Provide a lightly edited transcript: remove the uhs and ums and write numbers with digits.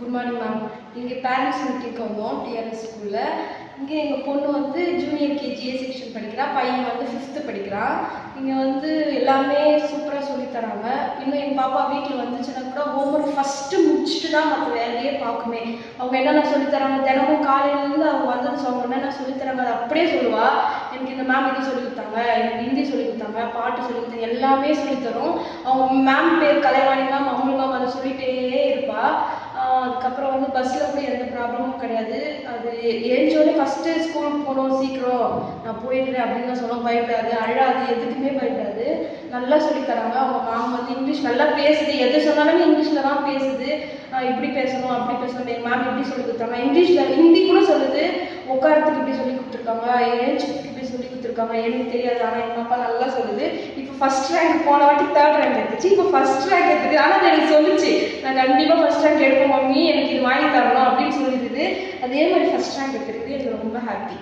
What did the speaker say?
Good morning ma'am. இங்கே parents மீட்டிங்க்கு வந்தோம் டிஆர்எஸ் ஸ்கூலில். இங்கே எங்கள் பொண்ணு வந்து ஜூனியர் கேஜி ஏ செக்ஷன் படிக்கிறா, பையன் வந்து 5th படிக்கிறான். இங்கே வந்து எல்லாமே சூப்பராக சொல்லித்தராங்க. இன்னும் எங்கள் பாப்பா வீட்டில் வந்துச்சுன்னா கூட ஹோம்ஒர்க் ஃபஸ்ட்டு முடிச்சுட்டு தான் மற்ற வேலையே பார்க்குமே. அவங்க என்னென்ன சொல்லித்தராங்க, தினமும் காலையிலேருந்து அவங்க வந்தது அவங்க என்னென்ன சொல்லித்தராங்க அதை அப்படியே சொல்லுவா. எனக்கு இந்த மேம் இது சொல்லி கொடுத்தாங்க, எனக்கு ஹிந்தி சொல்லி கொடுத்தாங்க, பாட்டு சொல்லி கொடுத்தாங்க, எல்லாமே சொல்லித்தரும். அவங்க மேம் பேர் கலைவாணி மேம், அவங்க மேம் அதை சொல்லிகிட்டே இருப்பா. அதுக்கப்புறம் வந்து பஸ்ஸில் கூட எந்த ப்ராப்ளமும் கிடையாது. அது ஏஞ்சோடனே ஃபஸ்ட்டு ஸ்கூலுக்கு போகணும், சீக்கிரம் நான் போயிடுறேன் அப்படின்னு சொன்னோம். பயப்படாது, அழாது, எதுக்குமே பயப்படாது. நல்லா சொல்லித்தராங்க. அவங்க மேம் வந்து இங்கிலீஷ் நல்லா பேசுது, எது சொன்னாலுமே இங்கிலீஷில் தான் பேசுது. இப்படி பேசணும், அப்படி பேசணும். எங்கள் மேம் எப்படி சொல்லி கொடுத்தாங்க, இங்கிலீஷில் ஹிந்தி கூட சொல்லுது. உட்காரத்துக்கு இப்படி சொல்லி கொடுத்துருக்காங்க, ஏஞ்சுக்கு இப்படி சொல்லி கொடுத்துருக்காங்க. எனக்கு தெரியாது, ஆனால் எங்கள் அப்பா நல்லா சொல்லுது. இப்போ ஃபஸ்ட் ரேங்க், போன வாட்டி 3rd ரேங்க் எடுத்துச்சு, இப்போ ஃபஸ்ட் ரேங்க் எடுத்துது. ஆனால் எனக்கு சொல்லிச்சு, நான் கண்டிப்பாக ஃபஸ்ட் ரேங்க் எடுப்பேன் மம்மி, எனக்கு இது வாங்கி தரணும் அப்படின்னு சொல்லிடுது. அதே மாதிரி ஃபஸ்ட் ரேங்க் எடுத்துருக்கு. எனக்கு ரொம்ப ஹாப்பி.